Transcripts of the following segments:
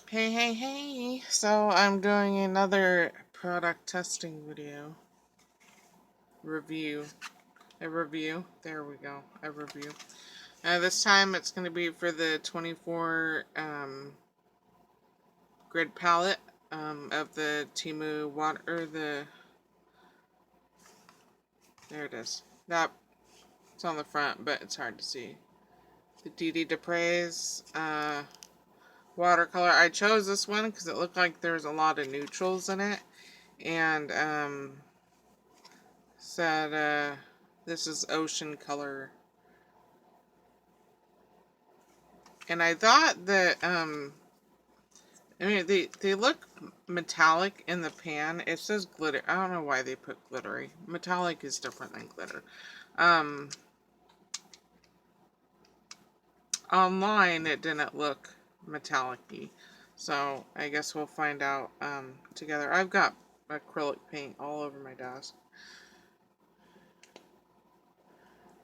Hey, hey, hey! So I'm doing another product testing video. A review. There we go. A review. This time it's going to be for the 24 grid palette of the Temu there it is. It's on the front, but it's hard to see. The Dededepraise watercolor. I chose this one because it looked like there's a lot of neutrals in it. And said this is ocean color, and I thought that I mean they look metallic in the pan. It says glitter. I don't know why they put glittery. Metallic is different than glitter. Online it didn't look metallic-y, so I guess we'll find out together. I've got acrylic paint all over my desk.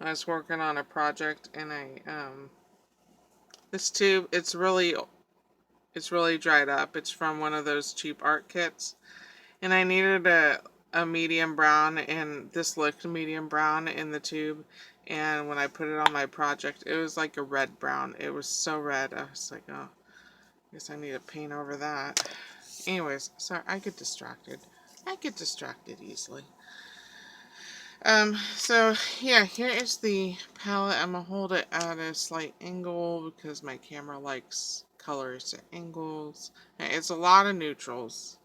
I was working on a project, and this tube, it's really dried up. It's from one of those cheap art kits, and I needed a medium brown, and this looked medium brown in the tube, and when I put it on my project, it was like a red brown. It was so red. I was like, oh, I guess I need to paint over that. Anyways, sorry, I get distracted easily. So yeah, here is the palette. I'm gonna hold it at a slight angle because my camera likes colors at angles. It's a lot of neutrals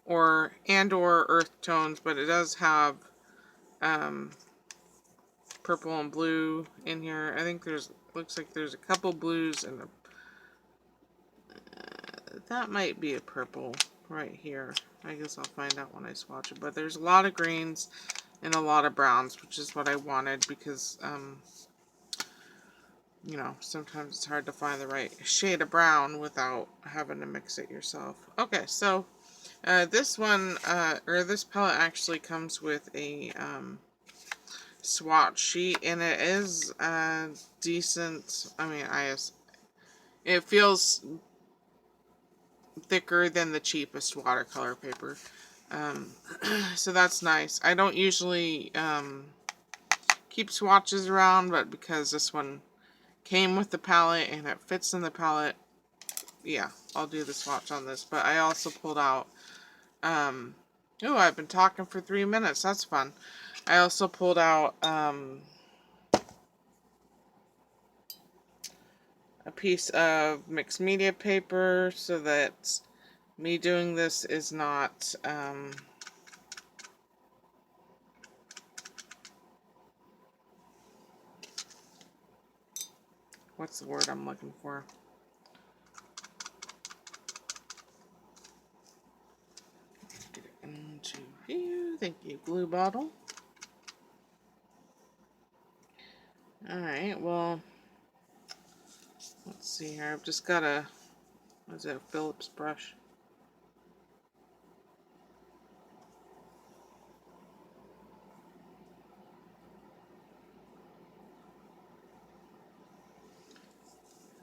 or earth tones, but it does have purple and blue in here. I think looks like there's a couple blues and that might be a purple right here. I guess I'll find out when I swatch it. But there's a lot of greens and a lot of browns, which is what I wanted because you know, sometimes it's hard to find the right shade of brown without having to mix it yourself. Okay, so this palette actually comes with a swatch sheet, and it is decent. I mean, it feels thicker than the cheapest watercolor paper. So that's nice. I don't usually keep swatches around, but because this one came with the palette and it fits in the palette, yeah, I'll do the swatch on this. But I also pulled out, oh, I've been talking for 3 minutes. That's fun. I also pulled out a piece of mixed media paper so that me doing this is not what's the word I'm looking for? Get it into view. Thank you, glue bottle. Alright, well, let's see here. I've just got a, what's it, a Phillips brush.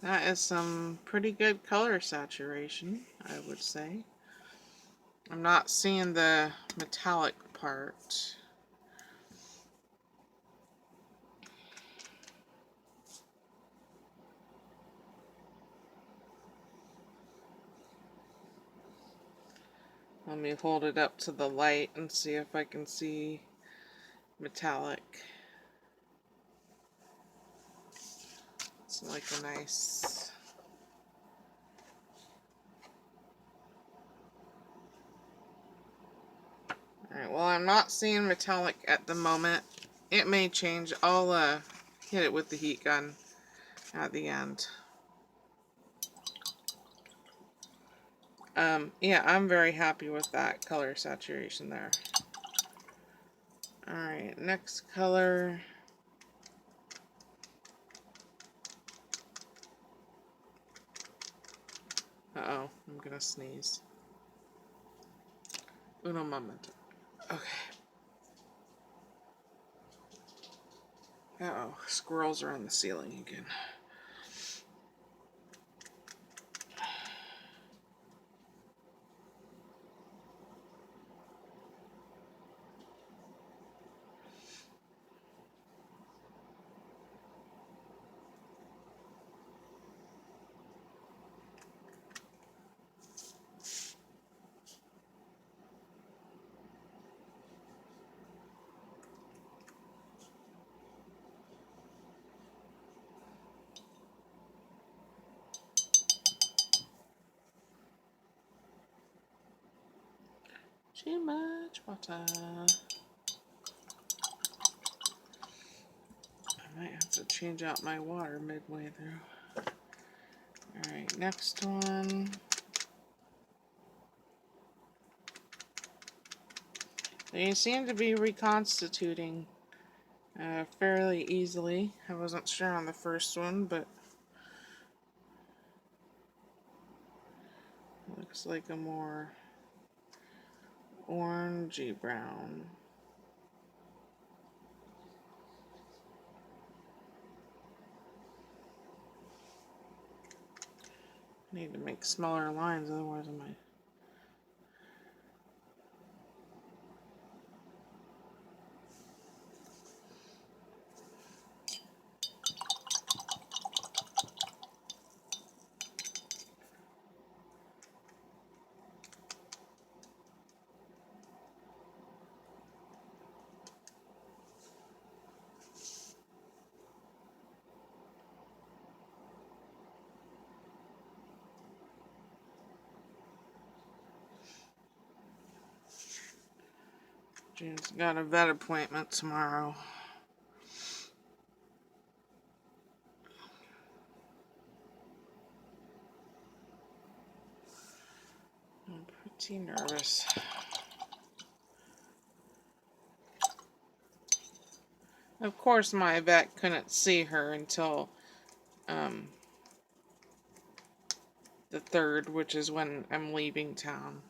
That is some pretty good color saturation, I would say. I'm not seeing the metallic part. Let me hold it up to the light and see if I can see metallic. It's like a nice... Alright, well, I'm not seeing metallic at the moment. It may change. I'll hit it with the heat gun at the end. Yeah, I'm very happy with that color saturation there. Alright, next color. Uh-oh, I'm gonna sneeze. Uno momento. Okay. Uh-oh, squirrels are on the ceiling again. Too much water. I might have to change out my water midway through. Alright, next one. They seem to be reconstituting fairly easily. I wasn't sure on the first one, but looks like a more orangey brown. Need to make smaller lines, otherwise I might. Jane's got a vet appointment tomorrow. I'm pretty nervous. Of course, my vet couldn't see her until the 3rd, which is when I'm leaving town.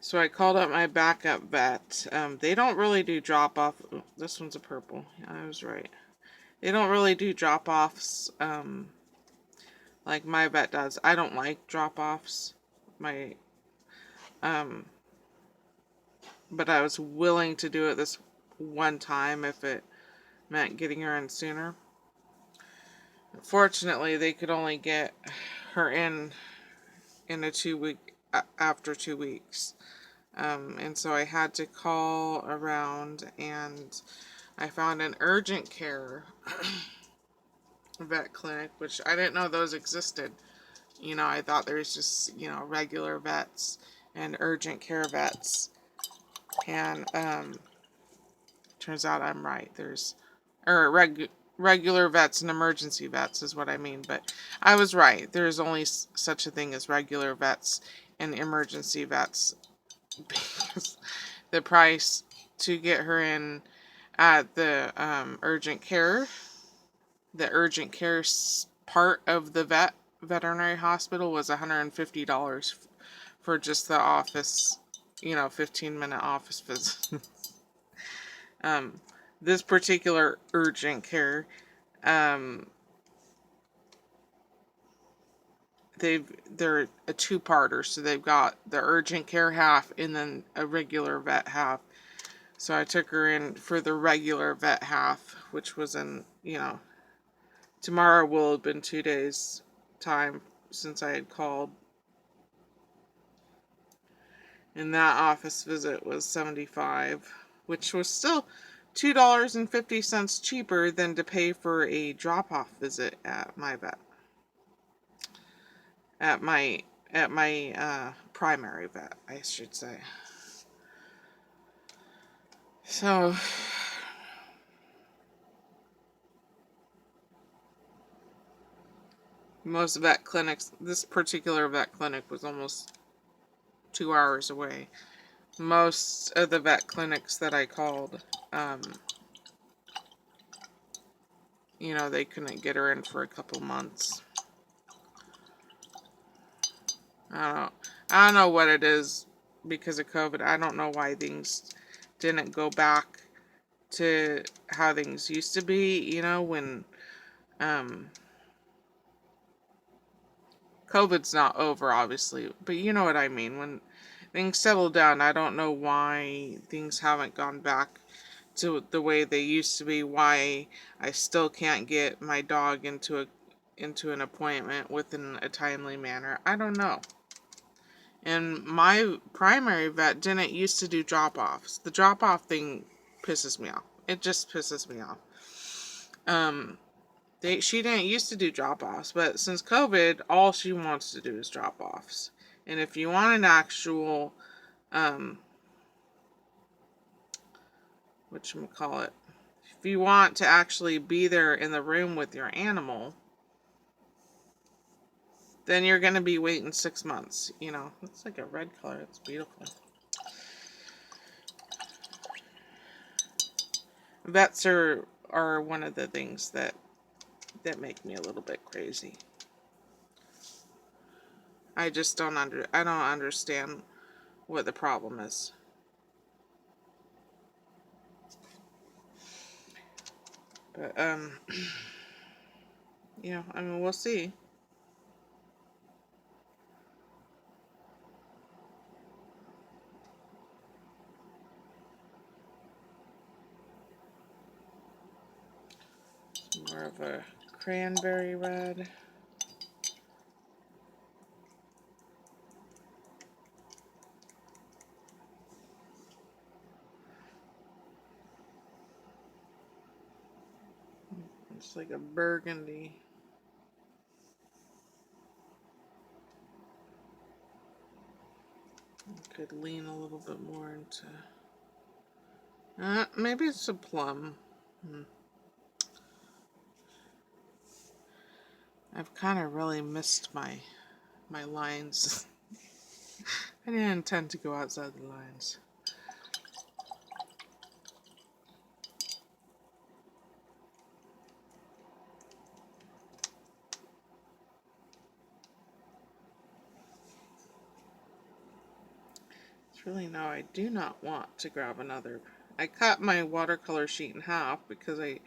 So I called up my backup vet. They don't really do drop-off. Oh, this one's a purple. Yeah, I was right. They don't really do drop-offs like my vet does. I don't like drop-offs. But I was willing to do it this one time if it meant getting her in sooner. Fortunately, they could only get her in after 2 weeks. And so I had to call around, and I found an urgent care vet clinic, which I didn't know those existed. You know, I thought there was just, you know, regular vets and urgent care vets. And turns out I'm right. There's regular vets and emergency vets is what I mean. But I was right. There's only such a thing as regular vets and emergency vets. Because the price to get her in at the urgent care part of the veterinary hospital was $150 for just the office, you know, 15-minute office visit. This particular urgent care, they're a two-parter, so they've got the urgent care half and then a regular vet half. So I took her in for the regular vet half, which was in, you know, tomorrow will have been 2 days time since I had called. And that office visit was $75, which was still $2.50 cheaper than to pay for a drop-off visit at my vet. At my primary vet, I should say. So most vet clinics, this particular vet clinic was almost 2 hours away. Most of the vet clinics that I called, you know, they couldn't get her in for a couple months. I don't know what it is because of COVID. I don't know why things didn't go back to how things used to be, you know, when COVID's not over, obviously, but you know what I mean. When things settle down, I don't know why things haven't gone back to the way they used to be, why I still can't get my dog into an appointment within a timely manner. I don't know. And my primary vet didn't used to do drop-offs. The drop-off thing pisses me off. It just pisses me off. She didn't used to do drop-offs, but since COVID, all she wants to do is drop-offs. And if you want an actual, whatchamacallit, if you want to actually be there in the room with your animal, then you're going to be waiting 6 months. You know, it's like a red color. It's beautiful. Vets are one of the things that make me a little bit crazy. I just don't understand what the problem is. But yeah, I mean, we'll see. It's more of a cranberry red. It's like a burgundy. I could lean a little bit more into... maybe it's a plum. I've kind of really missed my lines. I didn't intend to go outside the lines. It's really no, I do not want to grab another. I cut my watercolor sheet in half because I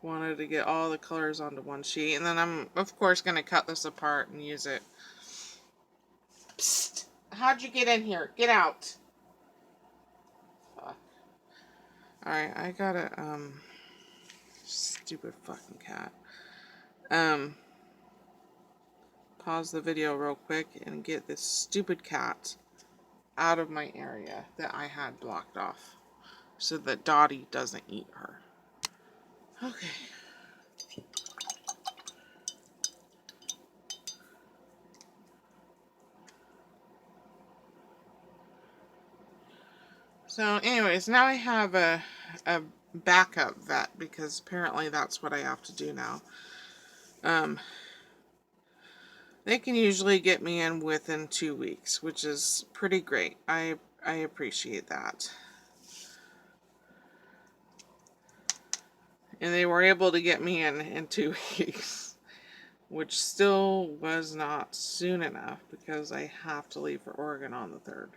wanted to get all the colors onto one sheet, and then I'm of course going to cut this apart and use it. Psst! How'd you get in here? Get out! Fuck. Alright, I gotta stupid fucking cat. Pause the video real quick and get this stupid cat out of my area that I had blocked off so that Dottie doesn't eat her. Okay. So anyways, now I have a backup vet because apparently that's what I have to do now. They can usually get me in within 2 weeks, which is pretty great. I appreciate that. And they were able to get me in 2 weeks, which still was not soon enough because I have to leave for Oregon on the 3rd.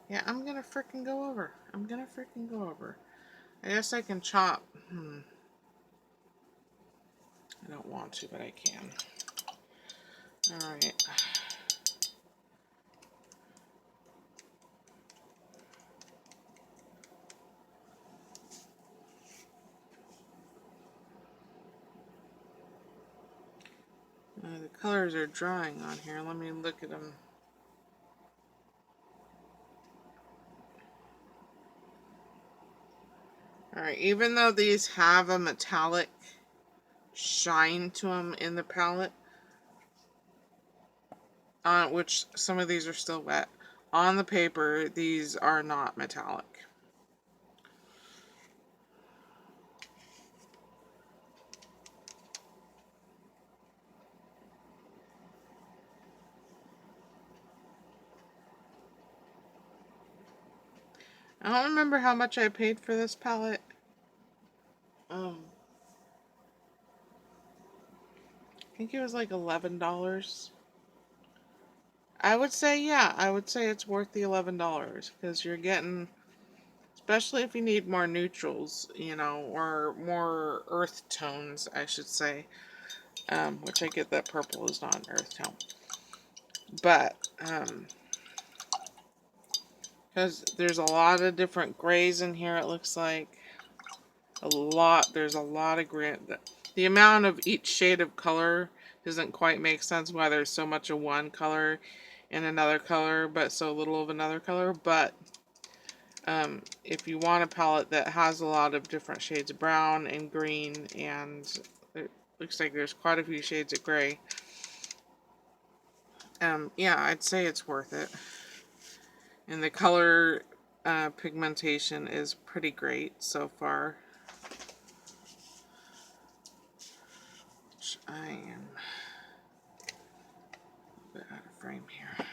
Yeah, I'm gonna frickin' go over. I guess I can chop. I don't want to, but I can. Alright. The colors are drying on here. Let me look at them. Alright, even though these have a metallic shine to them in the palette, which some of these are still wet, on the paper, these are not metallic. I don't remember how much I paid for this palette. I think it was like $11. I would say, yeah, I would say it's worth the $11 because you're getting, especially if you need more neutrals, you know, or more earth tones, I should say, which I get that purple is not an earth tone. But, because there's a lot of different grays in here, it looks like. There's a lot of gray. The amount of each shade of color doesn't quite make sense why there's so much of one color and another color, but so little of another color. But If you want a palette that has a lot of different shades of brown and green, and it looks like there's quite a few shades of gray, yeah, I'd say it's worth it. And the color pigmentation is pretty great so far. Which I am a bit out of frame here.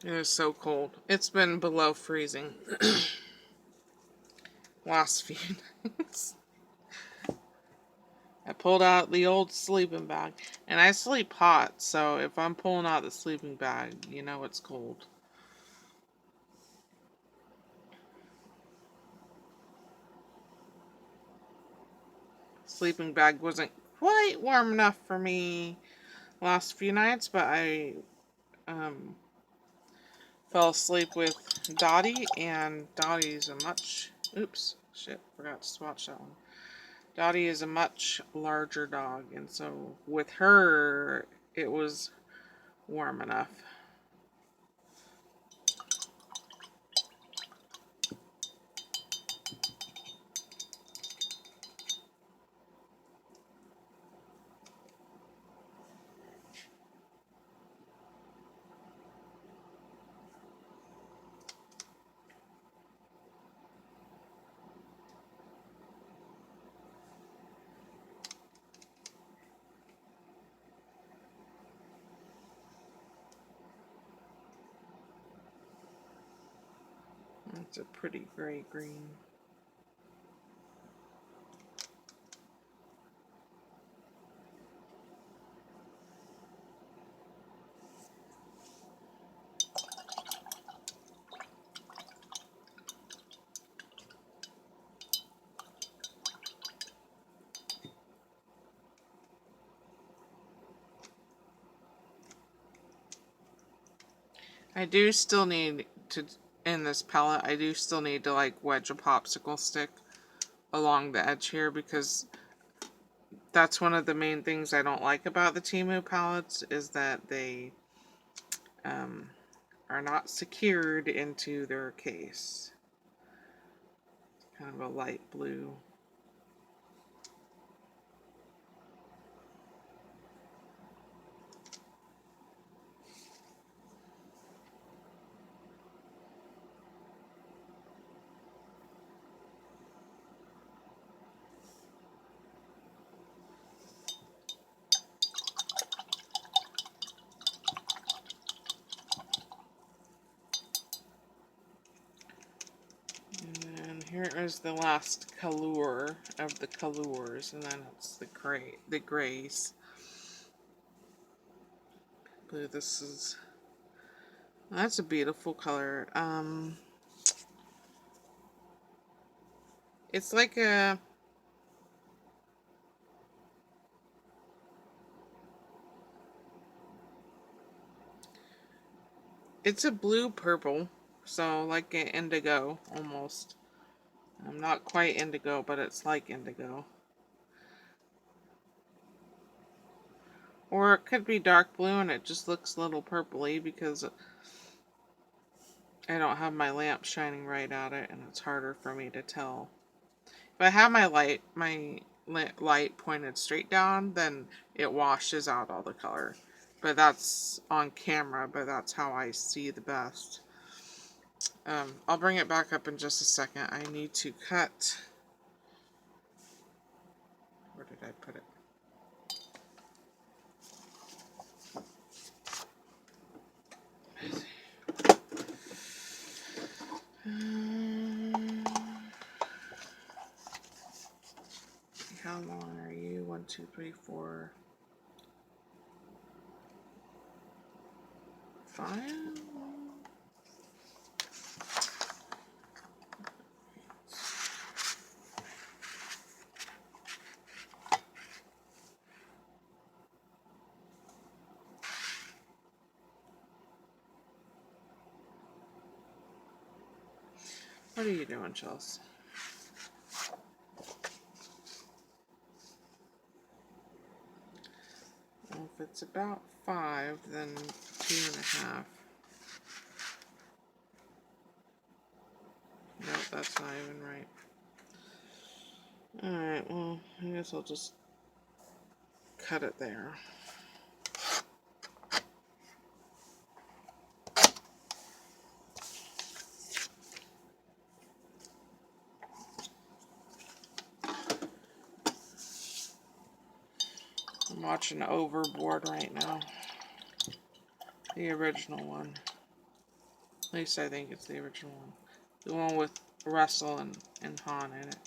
It is so cold. It's been below freezing last few nights. I pulled out the old sleeping bag, and I sleep hot, so if I'm pulling out the sleeping bag, you know it's cold. Sleeping bag wasn't quite warm enough for me last few nights, but I fell asleep with Dottie, and Dottie's a much... Oops, shit, forgot to swatch that one. Dottie is a much larger dog, and so with her, it was warm enough. It's a pretty gray green. I do still need to, in this palette, I do still need to like wedge a popsicle stick along the edge here, because that's one of the main things I don't like about the Temu palettes, is that they are not secured into their case. Kind of a light blue. And here is the last color of the colors, and then it's the grays. Blue, this is... That's a beautiful color. It's like a... It's a blue purple, so like an indigo almost. Not quite indigo, but it's like indigo. Or it could be dark blue and it just looks a little purpley because I don't have my lamp shining right at it and it's harder for me to tell. If I have my light pointed straight down, then it washes out all the color. But that's on camera, but that's how I see the best. I'll bring it back up in just a second. I need to cut. Where did I put it? How long are you? 1, 2, 3, 4, 5. What are you doing, Chelsea? Well, if it's about 5, then 2.5. Nope, that's not even right. Alright, well, I guess I'll just cut it there. I'm watching Overboard right now. The original one. At least I think it's the original one. The one with Russell and Han in it.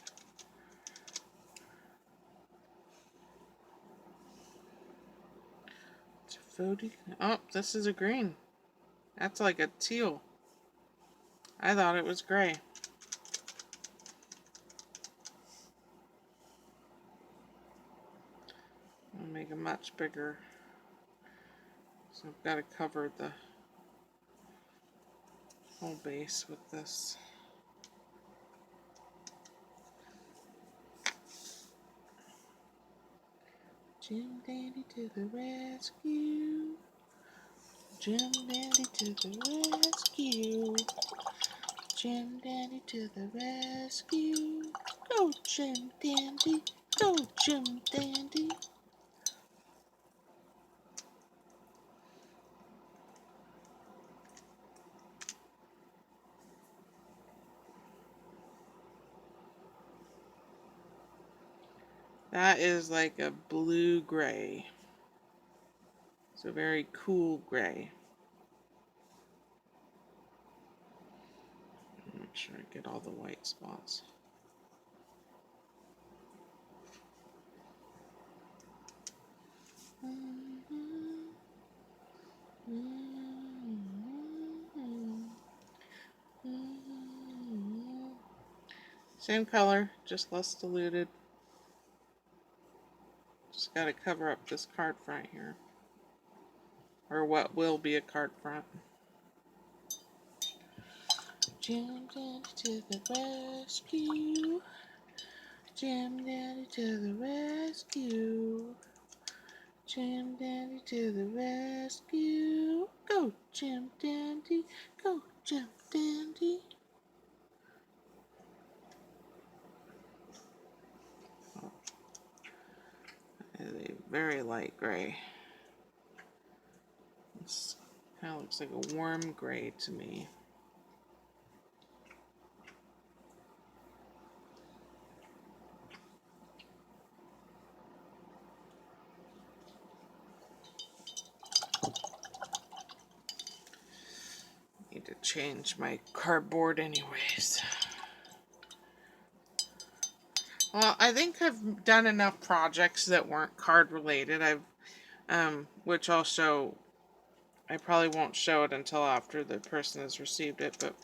Oh, this is a green. That's like a teal. I thought it was gray. I'll make it much bigger. So I've got to cover the whole base with this. Jim Dandy to the rescue. Jim Dandy to the rescue. Jim Dandy to the rescue. Go Jim Dandy. Go Jim Dandy. That is like a blue-gray. It's a very cool gray. Make sure I get all the white spots. Same color, just less diluted. Just got to cover up this card front here. Or what will be a card front. Jim Dandy to the rescue. Jim Dandy to the rescue. Jim Dandy to the rescue. Go Jim Dandy. Go Jim Dandy. Oh. A very light gray. This kind of looks like a warm gray to me. Need to change my cardboard anyways. Well, I think I've done enough projects that weren't card related. Which I'll show. I probably won't show it until after the person has received it, but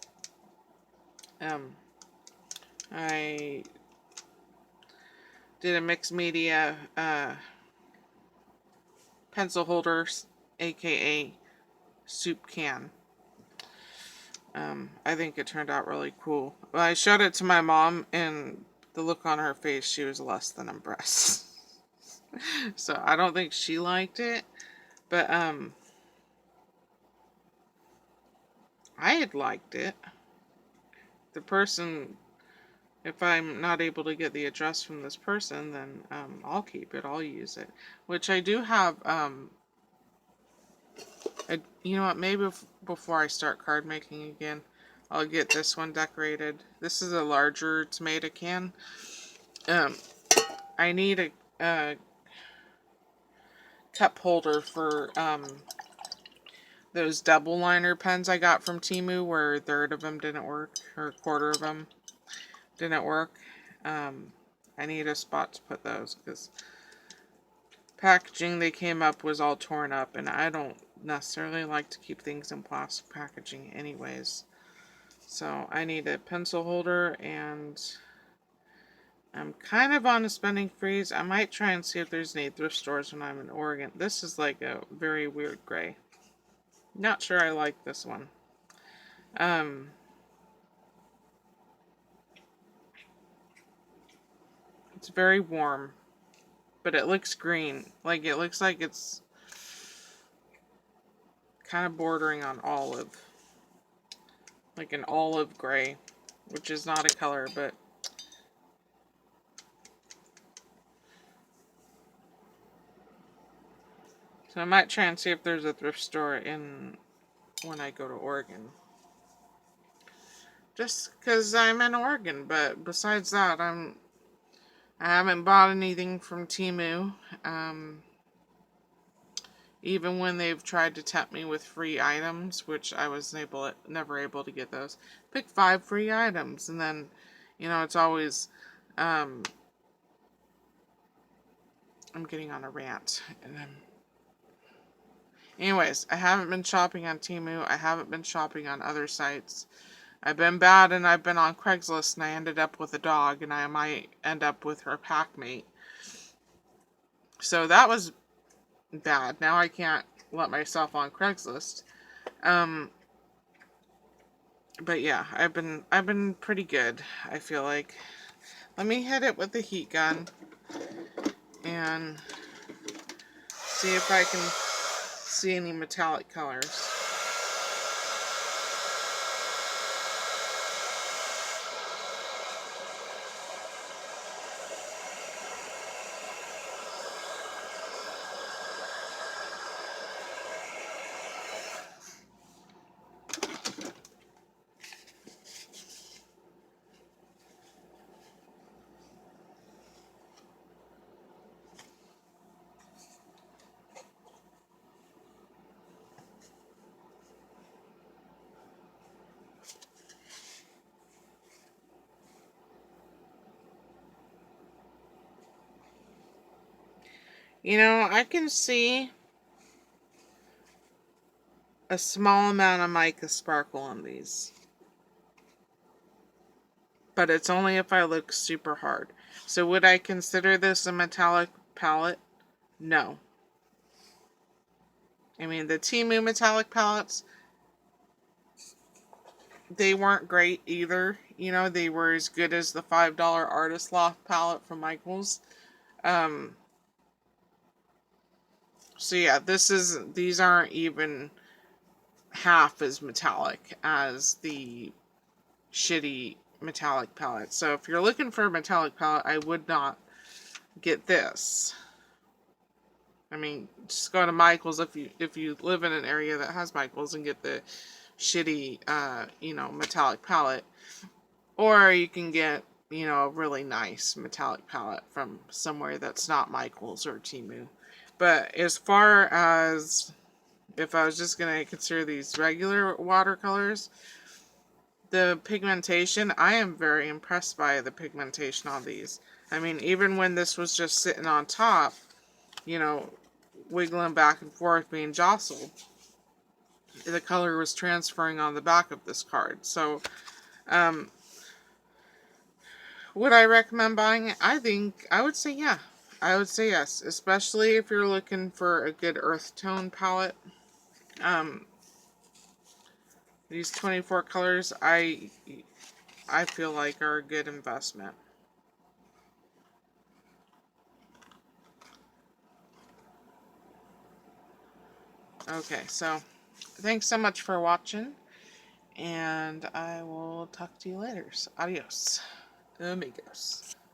I did a mixed media pencil holders, aka soup can. I think it turned out really cool. When I showed it to my mom, and the look on her face, she was less than impressed. So I don't think she liked it, but I had liked it. The person, if I'm not able to get the address from this person, then I'll keep it. I'll use it. Which I do have. You know what? Maybe before I start card making again, I'll get this one decorated. This is a larger tomato can. Um, I need a cup holder for those double liner pens I got from Temu, where a third of them didn't work, or a quarter of them didn't work. I need a spot to put those, because packaging they came up was all torn up, and I don't necessarily like to keep things in plastic packaging anyways. So I need a pencil holder, and I'm kind of on a spending freeze. I might try and see if there's any thrift stores when I'm in Oregon. This is like a very weird gray. Not sure I like this one. It's very warm, but it looks green. Like, it looks like it's kind of bordering on olive. Like an olive gray, which is not a color, but so I might try and see if there's a thrift store in when I go to Oregon. Just because I'm in Oregon, but besides that, I haven't bought anything from Temu. Even when they've tried to tempt me with free items, which I was never able to get those. Pick 5 free items, and then, it's always, I'm getting on a rant. Anyways, I haven't been shopping on Temu. I haven't been shopping on other sites. I've been bad, and I've been on Craigslist, and I ended up with a dog, and I might end up with her pack mate. So that was bad. Now I can't let myself on Craigslist. But yeah, I've been pretty good, I feel like. Let me hit it with the heat gun and see if I can see any metallic colors. I can see a small amount of mica sparkle on these. But it's only if I look super hard. So would I consider this a metallic palette? No. I mean, the Temu metallic palettes, they weren't great either. They were as good as the $5 Artist Loft palette from Michaels. So yeah, these aren't even half as metallic as the shitty metallic palette. So if you're looking for a metallic palette, I would not get this. I mean, just go to Michaels if you live in an area that has Michaels and get the shitty metallic palette. Or you can get, a really nice metallic palette from somewhere that's not Michaels or Temu. But as far as if I was just going to consider these regular watercolors, the pigmentation, I am very impressed by the pigmentation on these. I mean, even when this was just sitting on top, wiggling back and forth, being jostled, the color was transferring on the back of this card. So, would I recommend buying it? I would say yeah. I would say yes, especially if you're looking for a good earth tone palette. These 24 colors I feel like are a good investment. Okay, so thanks so much for watching, and I will talk to you later. Adios, amigos.